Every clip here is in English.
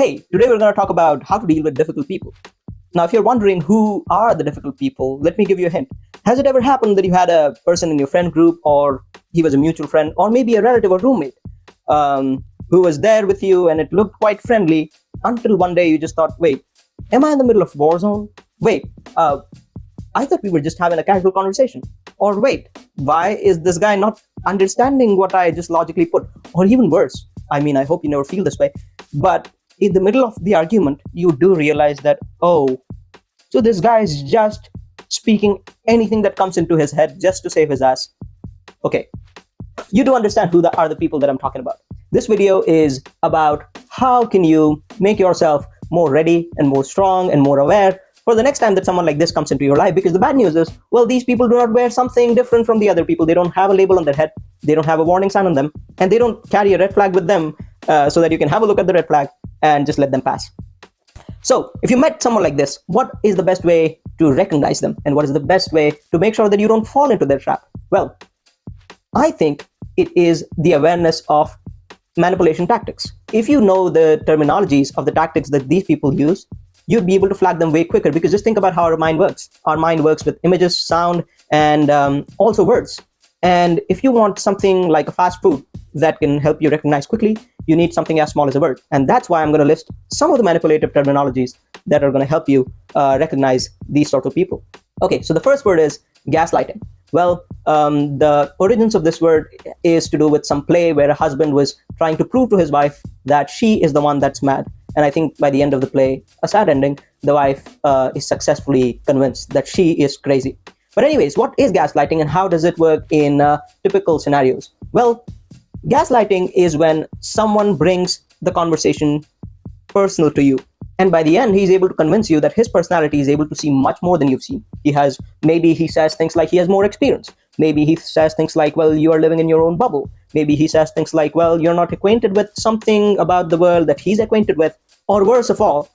Hey, today we're going to talk about how to deal with difficult people. Now, if you're wondering who are the difficult people, let me give you a hint. Has it ever happened that you had a person in your friend group, or he was a mutual friend, or maybe a relative or roommate, who was there with you and it looked quite friendly until one day you just thought, wait, am I in the middle of war zone? Wait, I thought we were just having a casual conversation. Or wait, why is this guy not understanding what I just logically put? Or even worse, I mean, I hope you never feel this way, but in the middle of the argument, you do realize that, oh, so this guy is just speaking anything that comes into his head just to save his ass. Okay, you do understand who are the people that I'm talking about. This video is about how can you make yourself more ready and more strong and more aware for the next time that someone like this comes into your life. Because the bad news is, well, these people do not wear something different from the other people. They don't have a label on their head. They don't have a warning sign on them. And they don't carry a red flag with them so that you can have a look at the red flag and just let them pass. So if you met someone like this, what is the best way to recognize them? And what is the best way to make sure that you don't fall into their trap? Well, I think it is the awareness of manipulation tactics. If you know the terminologies of the tactics that these people use, you'd be able to flag them way quicker, because just think about how our mind works. Our mind works with images, sound, and also words. And if you want something like a fast food that can help you recognize quickly, you need something as small as a word. And that's why I'm going to list some of the manipulative terminologies that are going to help you recognize these sorts of people. Okay, so the first word is gaslighting. Well, the origins of this word is to do with some play where a husband was trying to prove to his wife that she is the one that's mad. And I think by the end of the play, a sad ending, the wife is successfully convinced that she is crazy. But anyways, what is gaslighting and how does it work in typical scenarios? Well, gaslighting is when someone brings the conversation personal to you. And by the end, he's able to convince you that his personality is able to see much more than you've seen. Maybe he says things like he has more experience. Maybe he says things like, well, you are living in your own bubble. Maybe he says things like, well, you're not acquainted with something about the world that he's acquainted with. Or worse of all,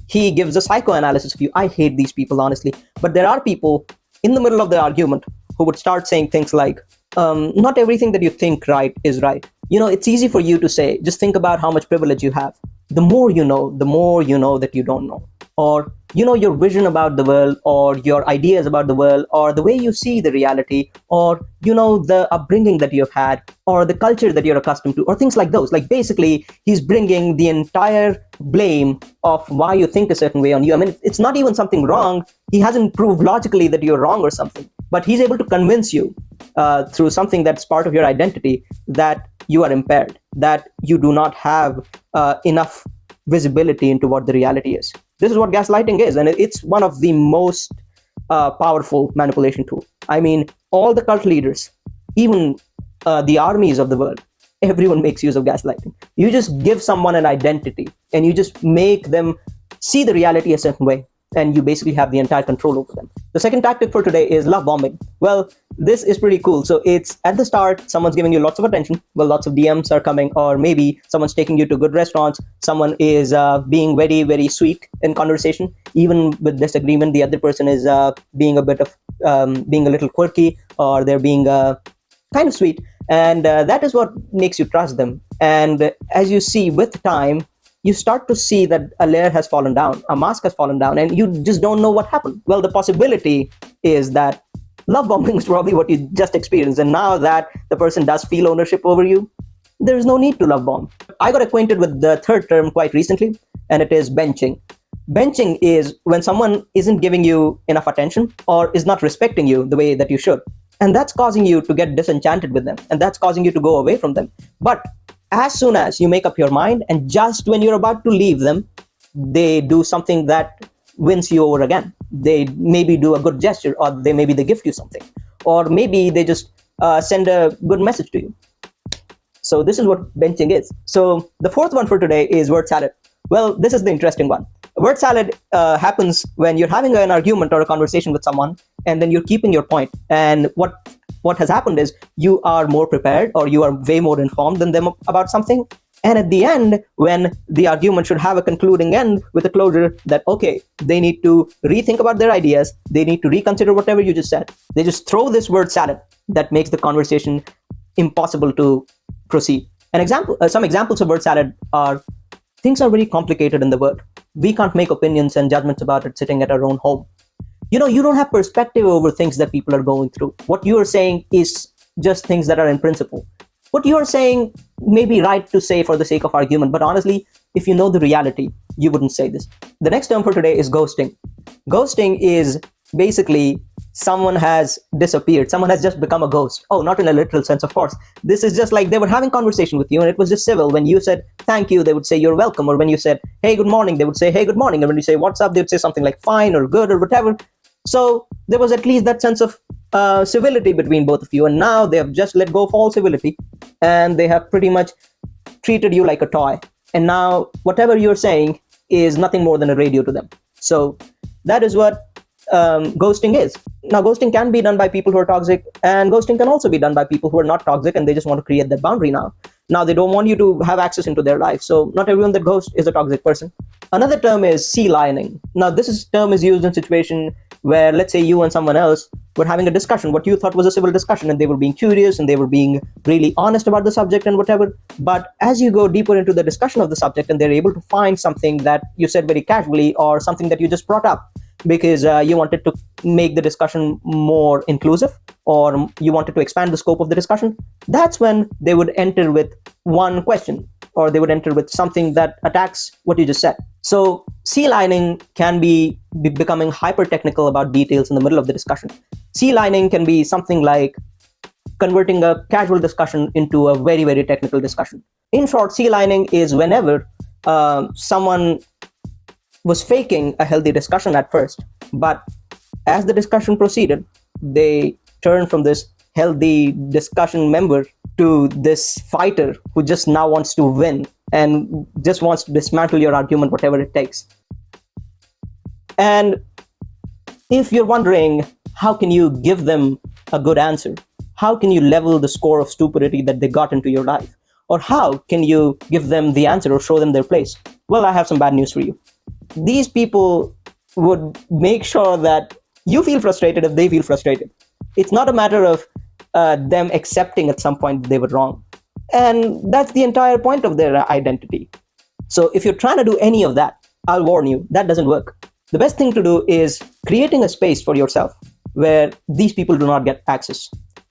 he gives a psychoanalysis of you. I hate these people, honestly. But there are people in the middle of the argument who would start saying things like, not everything that you think right is right. You know, it's easy for you to say, just think about how much privilege you have. The more you know that you don't know. Or, you know, your vision about the world, or your ideas about the world, or the way you see the reality, or, you know, the upbringing that you've had, or the culture that you're accustomed to, or things like those. Like, basically, he's bringing the entire blame of why you think a certain way on you. I mean, it's not even something wrong. He hasn't proved logically that you're wrong or something, but he's able to convince you through something that's part of your identity that you are impaired, that you do not have enough visibility into what the reality is. This is what gaslighting is, and it's one of the most powerful manipulation tools. I mean, all the cult leaders, even the armies of the world, everyone makes use of gaslighting. You just give someone an identity, and you just make them see the reality a certain way, and you basically have the entire control over them. The second tactic for today is love bombing. Well, this is pretty cool. So it's at the start, someone's giving you lots of attention. Well, lots of DMs are coming, or maybe someone's taking you to good restaurants. Someone is being very, very sweet in conversation. Even with disagreement, the other person is being a little quirky, or they're being kind of sweet. And that is what makes you trust them. And as you see with time, you start to see that a layer has fallen down, a mask has fallen down, and you just don't know what happened. Well, the possibility is that love bombing is probably what you just experienced. And now that the person does feel ownership over you, there's no need to love bomb. I got acquainted with the third term quite recently, and it is benching. Benching is when someone isn't giving you enough attention or is not respecting you the way that you should. And that's causing you to get disenchanted with them. And that's causing you to go away from them. But as soon as you make up your mind, and just when you're about to leave them, they do something that wins you over again. They maybe do a good gesture, or they gift you something, or maybe they just send a good message to you. So this is what benching is. So the fourth one for today is word salad. Well, this is the interesting one. Word salad happens when you're having an argument or a conversation with someone, and then you're keeping your point. And what has happened is you are more prepared, or you are way more informed than them about something. And at the end, when the argument should have a concluding end with a closure that, okay, they need to rethink about their ideas, they need to reconsider whatever you just said, they just throw this word salad that makes the conversation impossible to proceed. Some examples of word salad are things are very complicated in the world. We can't make opinions and judgments about it sitting at our own home. You don't have perspective over things that people are going through. What you are saying is just things that are in principle. What you are saying may be right to say for the sake of argument, but honestly, if you know the reality, you wouldn't say this. The next term for today is ghosting. Ghosting is basically someone has disappeared. Someone has just become a ghost. Oh, not in a literal sense, of course. This is just like they were having conversation with you and it was just civil. When you said thank you, they would say you're welcome. Or when you said, hey, good morning, they would say, hey, good morning. And when you say what's up, they would say something like fine or good or whatever. So there was at least that sense of civility between both of you. And now they have just let go of all civility and they have pretty much treated you like a toy. And now whatever you're saying is nothing more than a radio to them. So that is what ghosting is. Now, ghosting can be done by people who are toxic, and ghosting can also be done by people who are not toxic and they just want to create that boundary now. Now, they don't want you to have access into their life. So not everyone that ghosts is a toxic person. Another term is sea lining. Now, term is used in situation where, let's say, you and someone else were having a discussion, what you thought was a civil discussion, and they were being curious and they were being really honest about the subject and whatever. But as you go deeper into the discussion of the subject and they're able to find something that you said very casually or something that you just brought up because you wanted to make the discussion more inclusive or you wanted to expand the scope of the discussion, that's when they would enter with one question or they would enter with something that attacks what you just said. So sea lining can be becoming hyper technical about details in the middle of the discussion. Sea lining can be something like converting a casual discussion into a very, very technical discussion. In short, sea lining is whenever someone was faking a healthy discussion at first, but as the discussion proceeded, they turned from this healthy discussion member to this fighter who just now wants to win and just wants to dismantle your argument, whatever it takes. And if you're wondering, how can you give them a good answer? How can you level the score of stupidity that they got into your life? Or how can you give them the answer or show them their place? Well, I have some bad news for you. These people would make sure that you feel frustrated if they feel frustrated. It's not a matter of them accepting at some point that they were wrong. And that's the entire point of their identity. So if you're trying to do any of that, I'll warn you, that doesn't work. The best thing to do is creating a space for yourself where these people do not get access.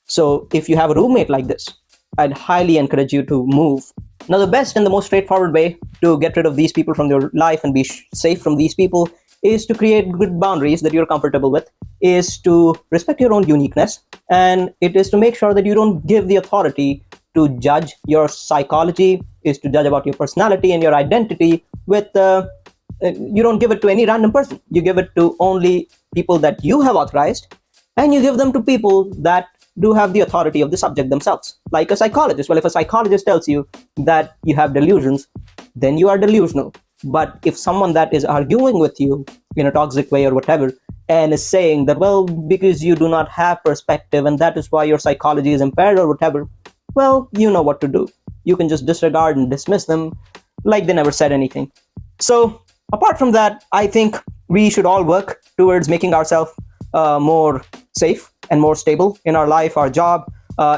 So if you have a roommate like this, I'd highly encourage you to move. Now, the best and the most straightforward way to get rid of these people from your life and be safe from these people is to create good boundaries that you're comfortable with, is to respect your own uniqueness, and it is to make sure that you don't give the authority to judge your psychology, is to judge about your personality and your identity with, you don't give it to any random person. You give it to only people that you have authorized, and you give them to people that do have the authority of the subject themselves, like a psychologist. Well, if a psychologist tells you that you have delusions, then you are delusional. But if someone that is arguing with you in a toxic way or whatever, and is saying that, well, because you do not have perspective and that is why your psychology is impaired or whatever, well, you know what to do. You can just disregard and dismiss them like they never said anything. So apart from that, I think we should all work towards making ourselves more safe and more stable in our life, our job,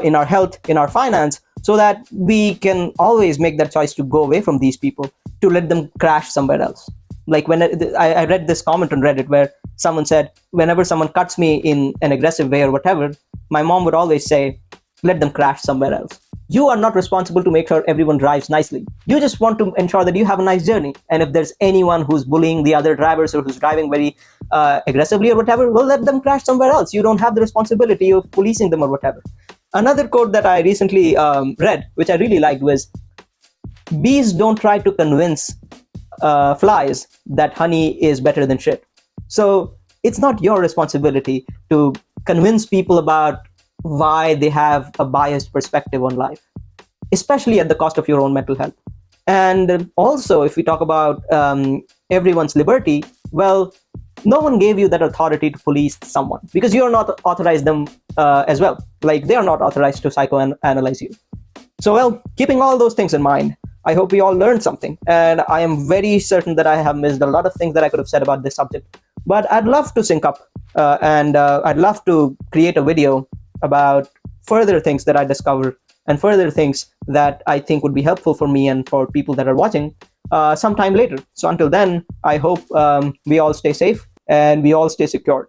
in our health, in our finance, so that we can always make that choice to go away from these people, to let them crash somewhere else. Like when I read this comment on Reddit where someone said, whenever someone cuts me in an aggressive way or whatever, my mom would always say, let them crash somewhere else. You are not responsible to make sure everyone drives nicely. You just want to ensure that you have a nice journey. And if there's anyone who's bullying the other drivers or who's driving very aggressively or whatever, well, let them crash somewhere else. You don't have the responsibility of policing them or whatever. Another quote that I recently read, which I really liked, was, bees don't try to convince flies that honey is better than shit. So it's not your responsibility to convince people about why they have a biased perspective on life, especially at the cost of your own mental health. And also, if we talk about everyone's liberty, well, no one gave you that authority to police someone because you're not authorized them as well. Like, they are not authorized to psychoanalyze you. So, well, keeping all those things in mind, I hope we all learned something. And I am very certain that I have missed a lot of things that I could have said about this subject. But I'd love to sync up and I'd love to create a video about further things that I discover and further things that I think would be helpful for me and for people that are watching. sometime later. So until then, I hope we all stay safe and we all stay secured.